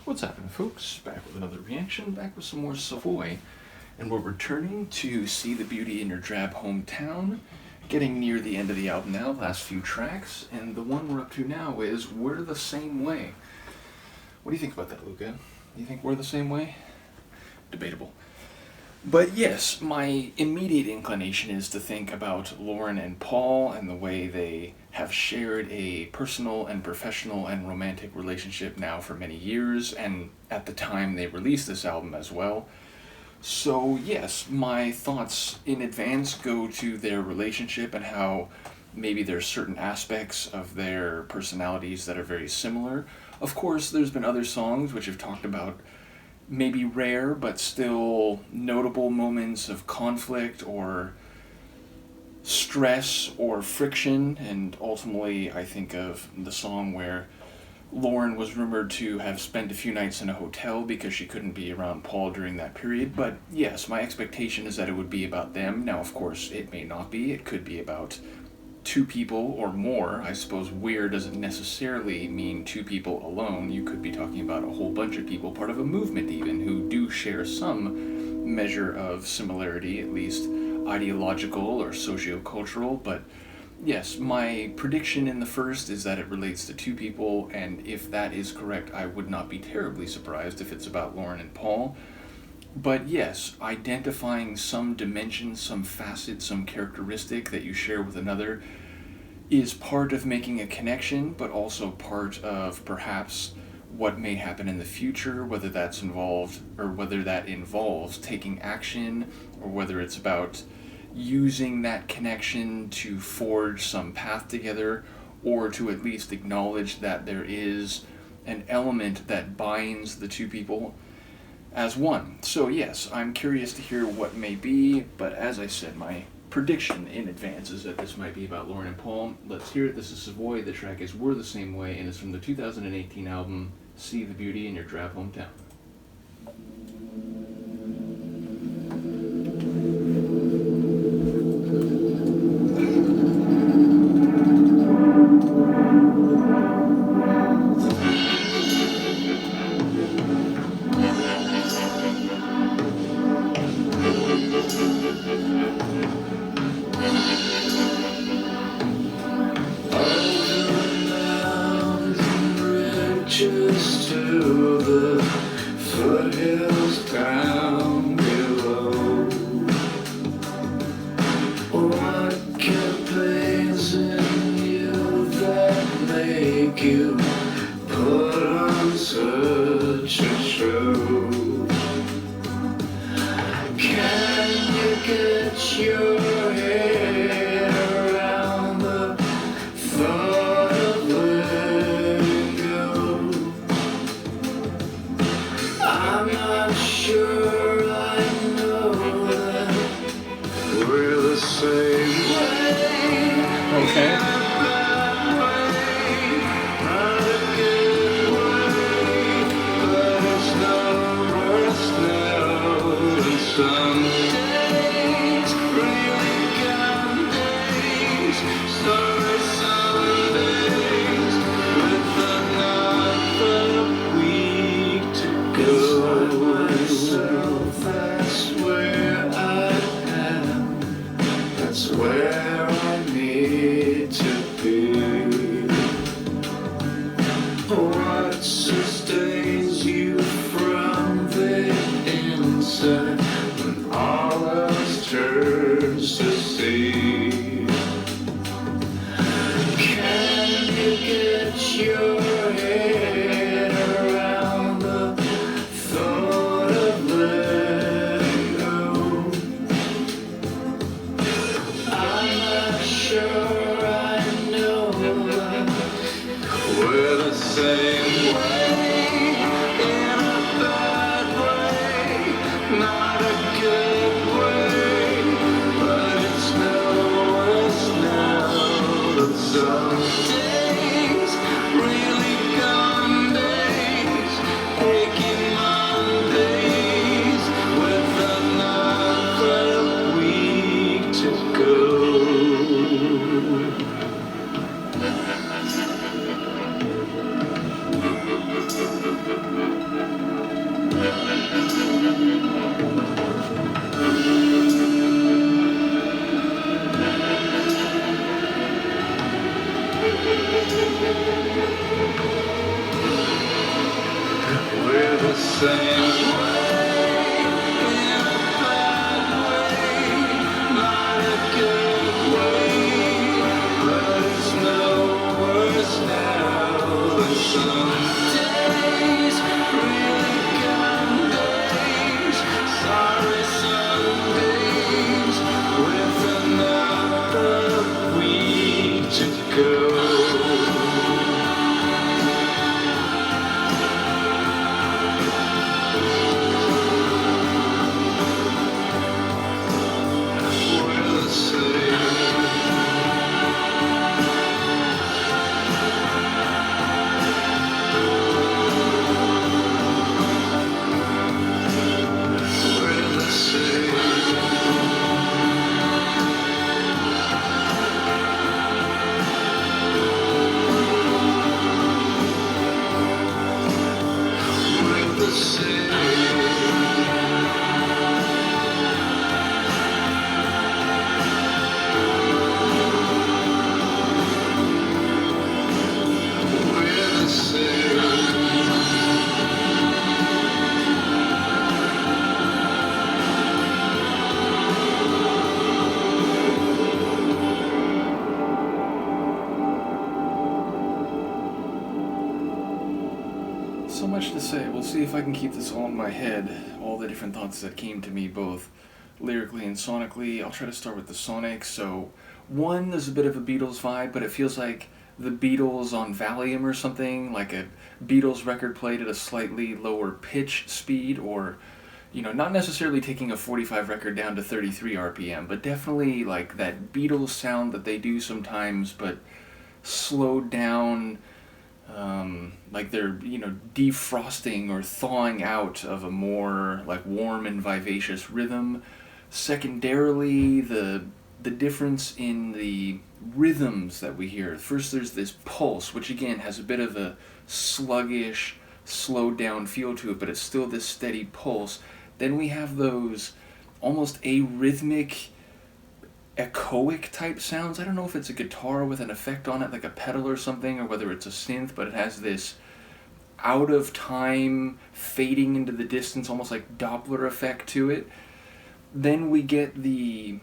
What's happening, folks? Back with another reaction, back with some more Savoy. And we're returning to See the Beauty in Your Drab Hometown. Getting near the end of the album now, last few tracks. And the one we're up to now is We're the Same Way. What do you think about that, Luca? Do you think we're the same way? Debatable. But yes, my immediate inclination is to think about Lauren and Paul and the way they have shared a personal and professional and romantic relationship now for many years, and at the time they released this album as well. So yes, my thoughts in advance go to their relationship and how maybe there's certain aspects of their personalities that are very similar. Of course, there's been other songs which have talked about maybe rare but still notable moments of conflict or stress or friction, and ultimately I think of the song where Lauren was rumored to have spent a few nights in a hotel because she couldn't be around Paul during that period. But yes, my expectation is that it would be about them. Now, of course, it may not be. It could be about two people or more. I suppose weird doesn't necessarily mean two people alone. You could be talking about a whole bunch of people, part of a movement even, who do share some measure of similarity, at least ideological or sociocultural. But yes, my prediction in the first is that it relates to two people, and if that is correct, I would not be terribly surprised if it's about Lauren and Paul. But yes, identifying some dimension, some facet, some characteristic that you share with another is part of making a connection, but also part of perhaps what may happen in the future, whether that's involved or whether that involves taking action, or whether it's about using that connection to forge some path together, or to at least acknowledge that there is an element that binds the two people as one. So yes, I'm curious to hear what may be, but as I said, my prediction in advance is that this might be about Lauren and Paul. Let's hear it. This is Savoy. The track is We're the Same Way, and it's from the 2018 album See the Beauty in Your Drab Hometown. Just to the foothills down below. What campaigns in you that make you put on such a show? Can you get your head around the thought of letting go? I'm not sure I know that we're the same way. Okay. Not a good way, but it's no worse now. And some days really gone days, sorry Sundays, with another week to go. Myself, that's where I am, that's where I need to be. What sustains you from the inside when all else turns to sea? Can you get your head around the thought of letting go? I'm not sure I know we're the same way, in a bad way, not a good way, but it's no same way, in a bad way, not a good way, but it's no worse now than some days, really gone days, sorry Sundays, with another week to go. We're the same. We're the same. We're the same. We're the same. So much to say. We'll see if I can keep this all in my head. All the different thoughts that came to me, both lyrically and sonically. I'll try to start with the sonic. So, one, there's a bit of a Beatles vibe, but it feels like the Beatles on Valium or something, like a Beatles record played at a slightly lower pitch speed, or, not necessarily taking a 45 record down to 33 RPM, but definitely like that Beatles sound that they do sometimes, but slowed down, like they're defrosting or thawing out of a more like warm and vivacious rhythm. Secondarily, the difference in the rhythms that we hear. First, there's this pulse, which again has a bit of a sluggish, slowed down feel to it, but it's still this steady pulse. Then we have those almost arrhythmic, echoic type sounds. I don't know if it's a guitar with an effect on it, like a pedal or something, or whether it's a synth, but it has this out of time, fading into the distance, almost like Doppler effect to it. Then we get the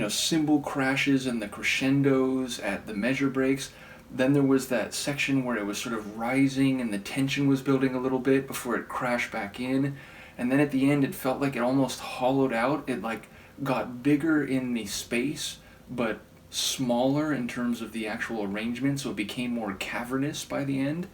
cymbal crashes and the crescendos at the measure breaks. Then there was that section where it was sort of rising and the tension was building a little bit before it crashed back in. And then at the end it felt like it almost hollowed out. It like got bigger in the space, but smaller in terms of the actual arrangement, so it became more cavernous by the end.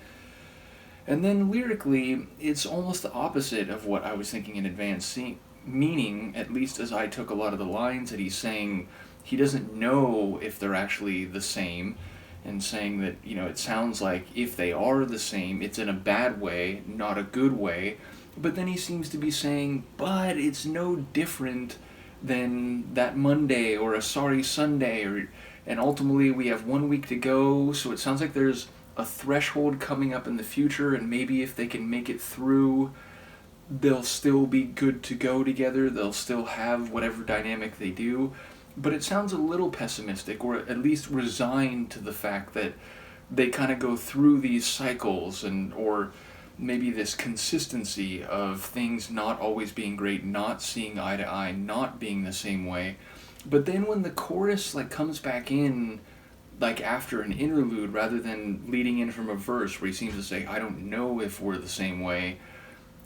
And then lyrically, it's almost the opposite of what I was thinking in advance, meaning, at least as I took a lot of the lines that he's saying, he doesn't know if they're actually the same, and saying that, it sounds like if they are the same, it's in a bad way, not a good way. But then he seems to be saying, but it's no different than that Monday or a sorry Sunday, and ultimately we have 1 week to go, so it sounds like there's a threshold coming up in the future, and maybe if they can make it through, they'll still be good to go together, they'll still have whatever dynamic they do. But it sounds a little pessimistic, or at least resigned to the fact that they kind of go through these cycles, or maybe this consistency of things not always being great, not seeing eye to eye, not being the same way. But then when the chorus comes back in, after an interlude, rather than leading in from a verse where he seems to say, I don't know if we're the same way,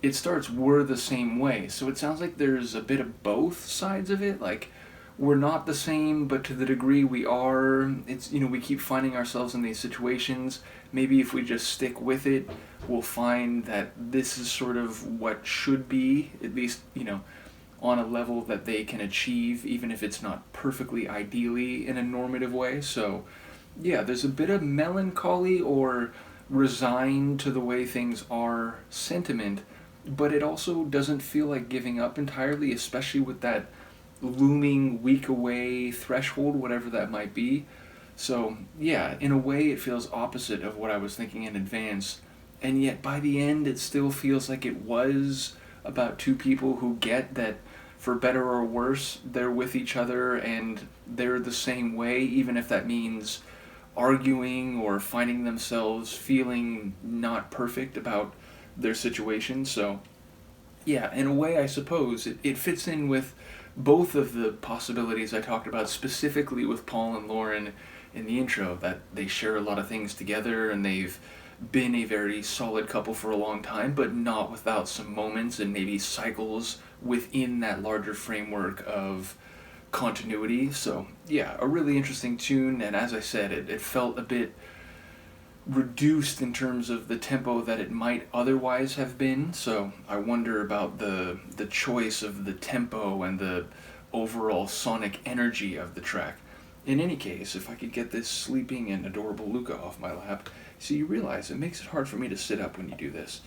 it starts, we're the same way. So it sounds like there's a bit of both sides of it, we're not the same, but to the degree we are, it's, we keep finding ourselves in these situations. Maybe if we just stick with it, we'll find that this is sort of what should be, at least, on a level that they can achieve, even if it's not perfectly ideally in a normative way. So, yeah, there's a bit of melancholy or resigned to the way things are sentiment, but it also doesn't feel like giving up entirely, especially with that looming week away threshold, whatever that might be. So, yeah, in a way it feels opposite of what I was thinking in advance, and yet by the end it still feels like it was about two people who get that, for better or worse, they're with each other and they're the same way, even if that means arguing or finding themselves feeling not perfect about their situation. So, yeah, in a way, I suppose it fits in with both of the possibilities I talked about, specifically with Paul and Lauren in the intro, that they share a lot of things together and they've been a very solid couple for a long time, but not without some moments and maybe cycles within that larger framework of continuity. So, yeah, a really interesting tune, and as I said, it felt a bit reduced in terms of the tempo that it might otherwise have been. So I wonder about the choice of the tempo and the overall sonic energy of the track. In any case, if I could get this sleeping and adorable Luca off my lap, so you realize it makes it hard for me to sit up when you do this.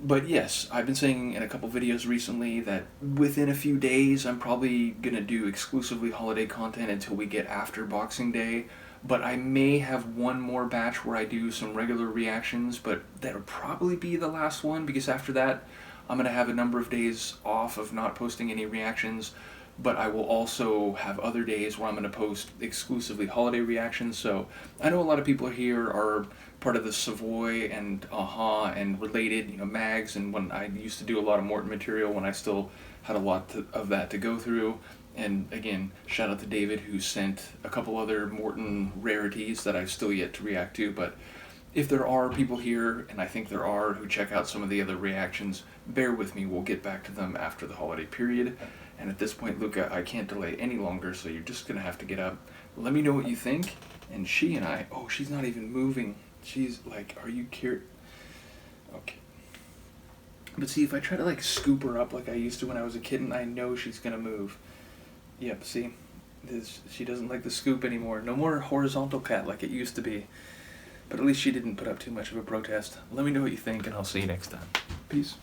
But yes, I've been saying in a couple videos recently that within a few days I'm probably going to do exclusively holiday content until we get after Boxing Day. But I may have one more batch where I do some regular reactions, but that'll probably be the last one, because after that I'm going to have a number of days off of not posting any reactions. But I will also have other days where I'm going to post exclusively holiday reactions. So I know a lot of people here are part of the Savoy and Aha and related, mags, and when I used to do a lot of Morton material when I still had a lot of that to go through. And again, shout out to David, who sent a couple other Morton rarities that I've still yet to react to. But if there are people here, and I think there are, who check out some of the other reactions, bear with me, we'll get back to them after the holiday period. And at this point, Luca, I can't delay any longer, so you're just going to have to get up. Let me know what you think. And she and I, oh, she's not even moving. She's like, are you curious? Okay. But see, if I try to scoop her up like I used to when I was a kitten, I know she's going to move. Yep, see? She doesn't like the scoop anymore. No more horizontal cat like it used to be. But at least she didn't put up too much of a protest. Let me know what you think, and I'll see you next time. Peace.